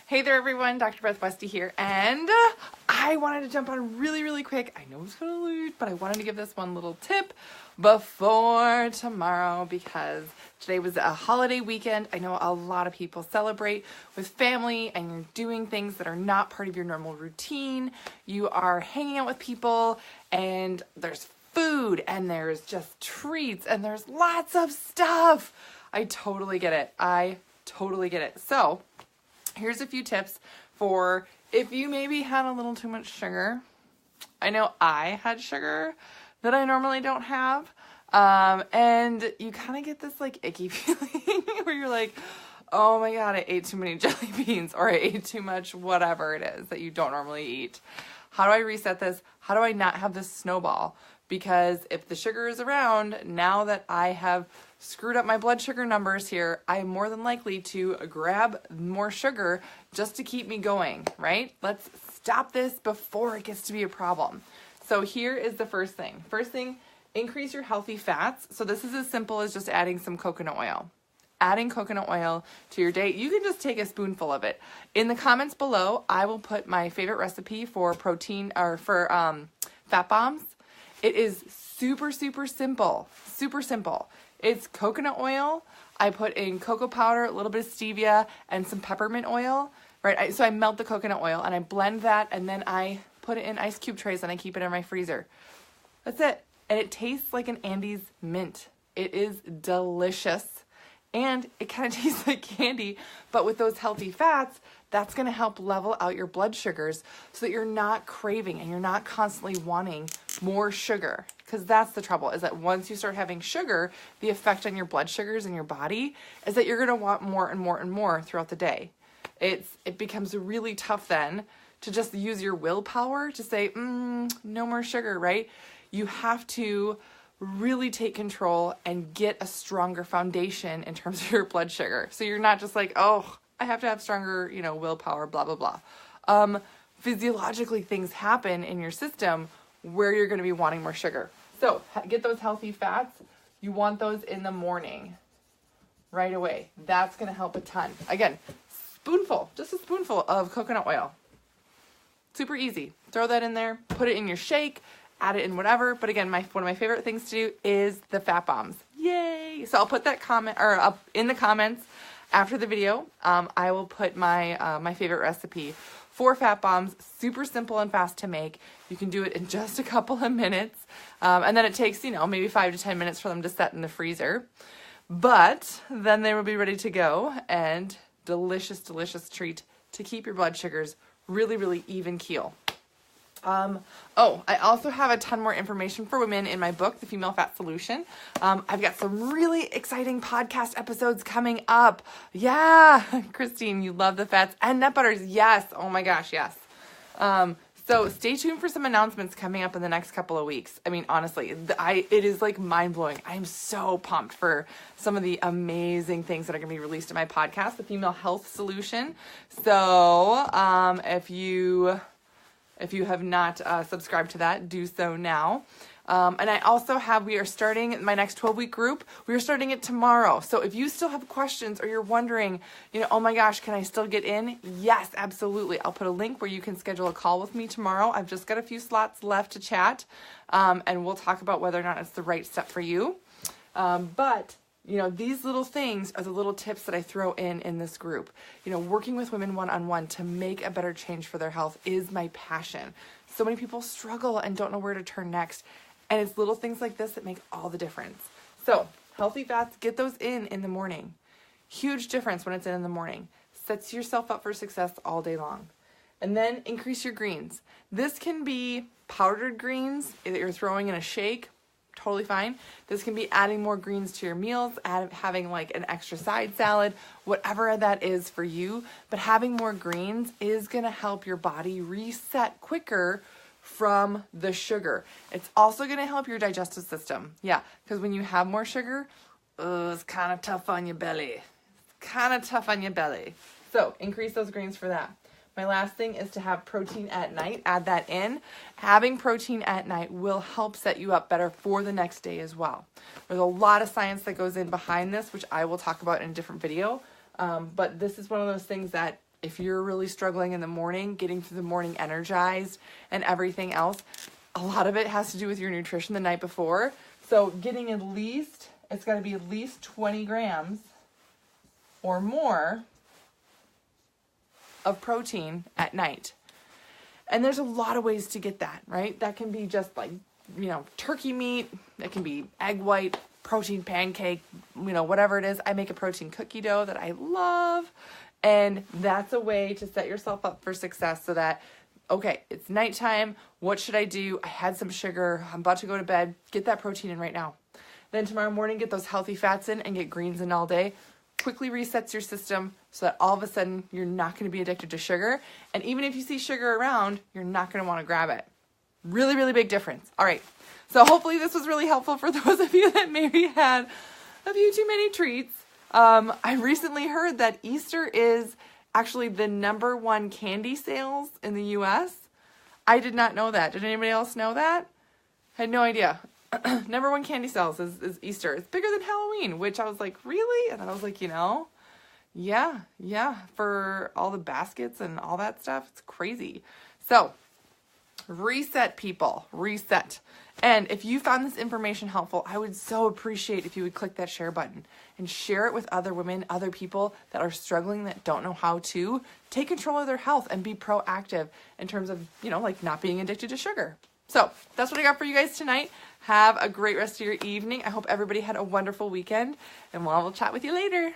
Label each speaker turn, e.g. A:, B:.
A: Hey there everyone, Dr. Beth Westy here, and I wanted to jump on really quick. I know it's kind of late, but I wanted to give this one little tip before tomorrow because today was a holiday weekend. I know a lot of people celebrate with family and you're doing things that are not part of your normal routine. You are hanging out with people and there's food and there's just treats and there's lots of stuff. I totally get it. So here's a few tips for if you maybe had a little too much sugar. I know I had sugar that I normally don't have. And you kind of get this like icky feeling where you're like, oh my God, I ate too many jelly beans or I ate too much whatever it is that you don't normally eat. How do I reset this? How do I not have this snowball? Because if the sugar is around, now that I have screwed up my blood sugar numbers here, I'm more than likely to grab more sugar just to keep me going, right? Let's stop this before it gets to be a problem. So here is the first thing. First thing, increase your healthy fats. So this is as simple as just adding some coconut oil. Adding coconut oil to your day. You can just take a spoonful of it. In the comments below, I will put my favorite recipe for protein or for fat bombs. It is super simple. It's coconut oil. I put in cocoa powder, a little bit of stevia, and some peppermint oil, right? So I melt the coconut oil and I blend that and then I put it in ice cube trays and I keep it in my freezer. That's it. And it tastes like an Andes mint. It is delicious. And it kind of tastes like candy, but with those healthy fats, that's going to help level out your blood sugars so that you're not craving and you're not constantly wanting more sugar. Because that's the trouble, is that once you start having sugar, the effect on your blood sugars in your body is that you're going to want more and more throughout the day. It becomes really tough then to just use your willpower to say, no more sugar, right? You have to really take control and get a stronger foundation in terms of your blood sugar. So you're not just like, oh, I have to have stronger, willpower, blah, blah, blah. Physiologically, things happen in your system where you're going to be wanting more sugar. So get those healthy fats. You want those in the morning right away. That's going to help a ton. Again, just a spoonful of coconut oil. Super easy. Throw that in there, put it in your shake, add it in whatever. But again, one of my favorite things to do is the fat bombs. Yay! So I'll put that comment up in the comments after the video. I will put my favorite recipe for fat bombs. Super simple and fast to make. You can do it in just a couple of minutes. And then it takes, maybe 5 to 10 minutes for them to set in the freezer. But then they will be ready to go and delicious treat to keep your blood sugars really even keel. I also have a ton more information for women in my book, The Female Fat Solution. I've got some really exciting podcast episodes coming up. Yeah, Christine, you love the fats and nut butters. Yes. Oh my gosh, yes. So stay tuned for some announcements coming up in the next couple of weeks. I mean, honestly, it is like mind-blowing. I am so pumped for some of the amazing things that are going to be released in my podcast, The Female Health Solution. So if you have not subscribed to that, do so now. And I also we are starting my next 12-week group. We are starting it tomorrow. So if you still have questions or you're wondering, oh my gosh, can I still get in? Yes, absolutely. I'll put a link where you can schedule a call with me tomorrow. I've just got a few slots left to chat. And we'll talk about whether or not it's the right step for you. But these little things are the little tips that I throw in this group. Working with women one-on-one to make a better change for their health is my passion. So many people struggle and don't know where to turn next. And it's little things like this that make all the difference. So healthy fats, get those in the morning. Huge difference when it's in the morning. Sets yourself up for success all day long. And then increase your greens. This can be powdered greens that you're throwing in a shake. Totally fine. This can be adding more greens to your meals, having like an extra side salad, whatever that is for you. But having more greens is going to help your body reset quicker from the sugar. It's also going to help your digestive system. Yeah, because when you have more sugar, it's kind of tough on your belly. So increase those greens for that. My last thing is to have protein at night. Add that in. Having protein at night will help set you up better for the next day as well. There's a lot of science that goes in behind this, which I will talk about in a different video. But this is one of those things that if you're really struggling in the morning, getting through the morning energized and everything else, a lot of it has to do with your nutrition the night before. So getting at least, it's got to be at least 20 grams or more of protein at night. And there's a lot of ways to get that, right? That can be just like, turkey meat. It can be egg white, protein pancake, whatever it is. I make a protein cookie dough that I love. And that's a way to set yourself up for success so that, okay, it's nighttime. What should I do? I had some sugar. I'm about to go to bed. Get that protein in right now. Then tomorrow morning, get those healthy fats in and get greens in all day. Quickly resets your system so that all of a sudden you're not going to be addicted to sugar. And even if you see sugar around, you're not going to want to grab it. Really, really big difference. All right. So hopefully this was really helpful for those of you that maybe had a few too many treats. I recently heard that Easter is actually the #1 candy sales in the U.S. I did not know that. Did anybody else know that? I had no idea. #1 candy sales is Easter. It's bigger than Halloween, which I was like, really? And then I was like, yeah, for all the baskets and all that stuff, it's crazy. So, reset, people, reset. And if you found this information helpful, I would so appreciate if you would click that share button and share it with other women, other people that are struggling, that don't know how to take control of their health and be proactive in terms of, like not being addicted to sugar. So that's what I got for you guys tonight. Have a great rest of your evening. I hope everybody had a wonderful weekend, and we'll chat with you later.